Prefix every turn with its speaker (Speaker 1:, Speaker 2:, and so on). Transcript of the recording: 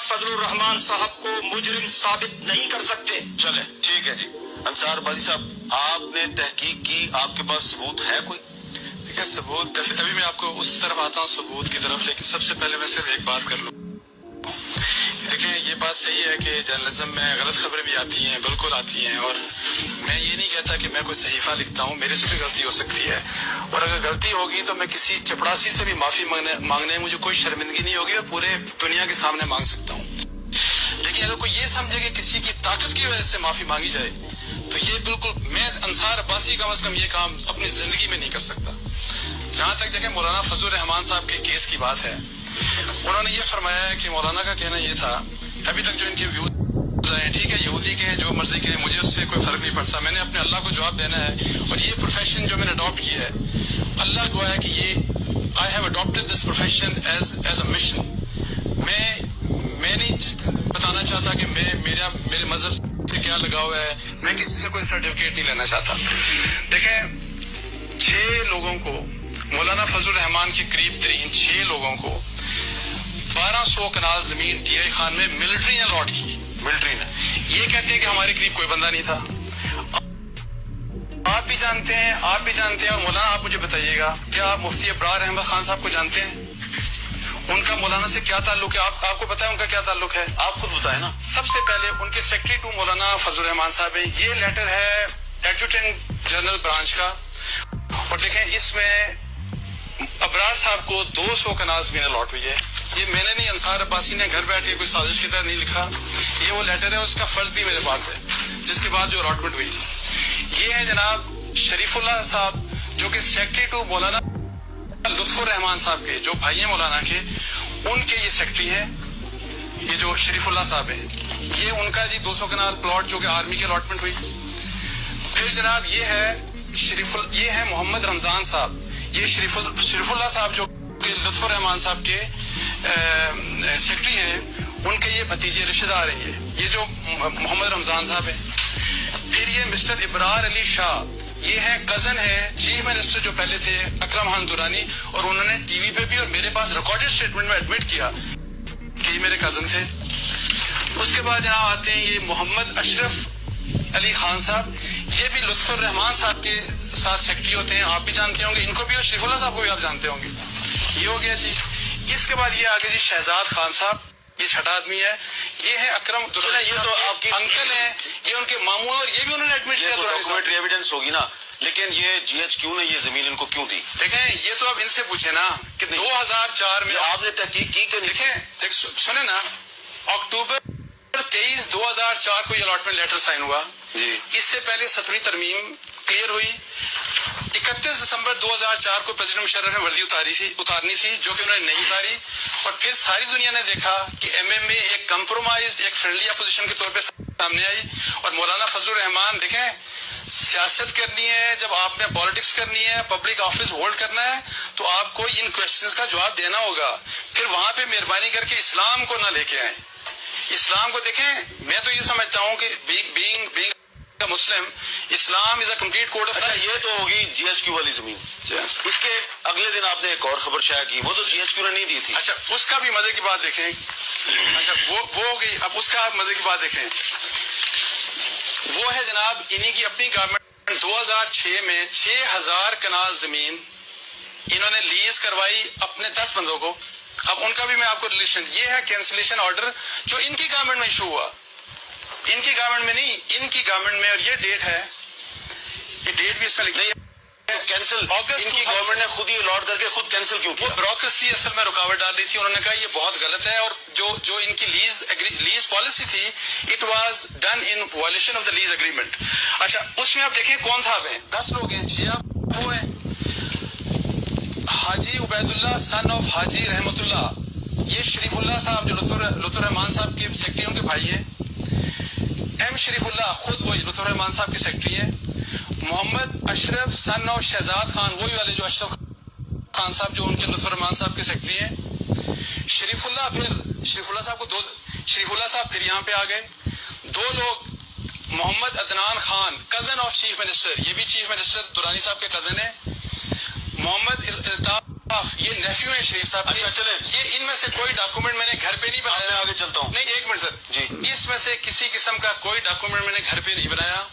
Speaker 1: फजल रहमान साहब को मुजरिम साबित नहीं कर सकते।
Speaker 2: चले ठीक है जी। अंसार बादी साहब, आपने तहकीक की, आपके पास सबूत है कोई?
Speaker 3: देखिए सबूत, अभी मैं आपको उस तरफ आता हूँ सबूत की तरफ, लेकिन सबसे पहले मैं सिर्फ एक बात कर लूँ। देखिए ये बात सही है कि जर्नलिज्म में गलत खबरें भी आती हैं, बिल्कुल आती हैं, और मैं ये नहीं कहता कि मैं कोई सहीफा लिखता हूँ, मेरे से भी गलती हो सकती है, और अगर गलती होगी तो मैं किसी चपड़ासी से भी माफी मांगने मुझे कोई शर्मिंदगी नहीं होगी और पूरे दुनिया के सामने मांग सकता हूँ। लेकिन अगर कोई ये समझे कि किसी की ताकत की वजह से माफी मांगी जाए, तो ये बिल्कुल, मैं अंसार अब्बासी कम से कम ये काम अपनी जिंदगी में नहीं कर सकता। जहाँ तक देखें मौलाना फजल रहमान साहब के केस की बात है, उन्होंने ये फरमाया है कि मौलाना का कहना ये था, अभी तक जो इनके व्यूज आए, ठीक है यहूदी के जो मर्जी के, मुझे उससे कोई फर्क नहीं पड़ता, मैंने अपने अल्लाह को जवाब देना है, और ये प्रोफेशन जो मैंने अडॉप्ट किया है, अल्लाह को है कि ये I have adopted this profession as a mission. मैं नहीं बताना चाहता कि मेरे मजहब से क्या लगाव है, मैं किसी से कोई सर्टिफिकेट नहीं लेना चाहता। देखें 6 लोगों को, मौलाना फजल रहमान के करीब तरीन 6 लोगों को 1200 कनाल जमीन टीआई खान में मिलिट्री ने अलॉट की। मिलिट्री ने ये कहते हैं कि हमारे करीब कोई बंदा नहीं था। आप भी जानते हैं और मौलाना आप मुझे बताइएगा, क्या आप मुफ्ती अबरार अहमद खान साहब को जानते हैं? उनका मौलाना से क्या ताल्लुक है? आपको पता है उनका क्या ताल्लुक है?
Speaker 2: आप खुद बताएं ना।
Speaker 3: सबसे पहले उनके सेक्रेटरी टू मौलाना फजल रहमान साहब है। ये लेटर है एडजुटेंट जनरल ब्रांच का, और देखें इसमें अबरार साहब को 200 कनाल जमीन अलॉट हुई है। ये मैंने नहीं, अंसार अब्बासी ने घर बैठ के कोई साजिश की तरह नहीं लिखा, ये वो लेटर है, उसका फर्ज भी मेरे पास है, जिसके बाद जो अलॉटमेंट हुई। ये है जनाब शरीफुल्लाह साहब, जो कि सेक्रेटरी टू मौलाना लुत्फुर रहमान साहब के, जो भाई हैं मौलाना के, उनके ये सेक्रेटरी हैं, ये जो शरीफुल्लाह साहब है, ये उनका जी 200 कनाल प्लॉट जो कि आर्मी की अलॉटमेंट हुई। फिर जनाब ये है मोहम्मद रमजान साहब, ये शरीफुल्लाह साहब जो लुत्फुर रहमान साहब के सेक्रेटरी हैं, उनके ये भतीजे रिश्तेदार हैं, ये जो मोहम्मद रमजान साहब है। फिर ये मिस्टर इब्रार अली शाह, ये है कजन है चीफ मिनिस्टर जो पहले थे अकरम खान दुरानी, और उन्होंने टीवी पे भी और मेरे पास रिकॉर्डेड स्टेटमेंट में एडमिट किया कि ये मेरे कजन थे। उसके बाद जनाब आते हैं ये मोहम्मद अशरफ अली खान साहब, ये भी लुत्फुर रहमान साहब के साथ सेक्रेटरी होते हैं, आप भी जानते होंगे इनको भी, और शरीफुल्लाह साहब को भी आप जानते होंगे। ये हो गया जी। इसके बाद ये आगे जी शहजाद खान साहब, ये छठा आदमी है। ये है अकरम,
Speaker 2: ये तो आपकी
Speaker 3: अंकल है, ये उनके मामू, और ये भी उन्होंने एडमिट किया।
Speaker 2: डॉक्यूमेंट्री एविडेंस होगी ना, लेकिन ये जीएचक्यू ने ये जमीन इनको क्यों दी?
Speaker 3: देखें ये तो अब इनसे पूछे ना कि 2004 में
Speaker 2: आपने तहकीक की कि
Speaker 3: देखें सुने ना, अक्टूबर 23 2004 को ये अलॉटमेंट लेटर साइन हुआ
Speaker 2: जी।
Speaker 3: इससे पहले 17वीं तरमीम क्लियर हुई। 31 दिसंबर 2004 को प्रेसिडेंट मुशर्रफ ने वर्दी उतारनी थी, जो कि उन्होंने नहीं उतारी, और फिर सारी दुनिया ने देखा कि एमएमए एक कंप्रोमाइज, एक फ्रेंडली अपोजिशन के तौर पे सामने आई, और मौलाना फजल रहमान, देखें सियासत करनी है, जब आपने पॉलिटिक्स करनी है, पब्लिक ऑफिस होल्ड करना है, तो आपको इन क्वेश्चंस का जवाब देना होगा। फिर वहां पे मेहरबानी करके इस्लाम को ना लेके आए। इस्लाम को देखें, मैं तो ये समझता हूँ कि being Muslim, Islam is a complete code of.
Speaker 2: ये तो होगी जीएचक्यू वाली जमीन। इसके अगले दिन आपने एक और खबर शाया की, वो तो जीएचक्यू ने नहीं दी थी।
Speaker 3: अच्छा, उसका भी मजे की बात देखें। अच्छा वो हो गई, अब उसका मजे की बात देखें। वो है जनाब इन्हीं की अपनी गवर्नमेंट 2006 में 6000 कनाल जमीन इन्होंने लीज करवाई अपने 10 बंदों को। अब उनका भी मैं आपको रिलेशन, ये है कैंसिलेशन ऑर्डर जो इनकी गवर्नमेंट में इशू हुआ, इनकी गवर्नमेंट में नहीं, इनकी गवर्नमेंट में, और ये डेट है, ये डेट भी इसमें लिखी है कैंसिल।
Speaker 2: इनकी गवर्नमेंट ने खुद ही अलॉट करके खुद कैंसिल क्यों किया?
Speaker 3: ब्यूरोक्रेसी असल में रुकावट डाल रही थी। उन्होंने कहा ये बहुत गलत है, और जो इनकी लीज पॉलिसी थी, it was done in violation of the lease agreement. अच्छा, उसमें आप देखें कौन साहब हैं, 10 लोग हैं। जिया वो है हाजी उबैदुल्लाह सन ऑफ हाजी रहमतुल्लाह, ये शरीफुल्लाह साहब जो लुत्फुर रहमान साहब के सेक्रेटरी के भाई है। एम शरीफुल्लाह खुद वही लुत्फुर रहमान साहब के सेक्रेटरी है। मोहम्मद अशरफ सन ऑफ शहजाद खान, वही वाले जो अशरफ खान साहब जो उनके लुत्फुर रहमान साहब के सेक्रेटरी हैं। शरीफुल्लाह साहब फिर यहाँ पे आ गए। 2 लोग, Mohammad Adnan Khan cousin of chief minister, ये भी चीफ मिनिस्टर दुरानी साहब के कजन है। मोहम्मद इल्ताफ یہ نیفیو ہے شریف صاحب.
Speaker 2: اچھا چلیں,
Speaker 3: یہ ان میں سے کوئی ڈاکومنٹ میں نے گھر پہ نہیں
Speaker 2: میں
Speaker 3: بنایا.
Speaker 2: آگے چلتا ہوں.
Speaker 3: نہیں ایک منٹ سر
Speaker 2: جی.
Speaker 3: اس میں سے کسی قسم کا کوئی ڈاکومنٹ میں نے گھر پہ نہیں بنایا.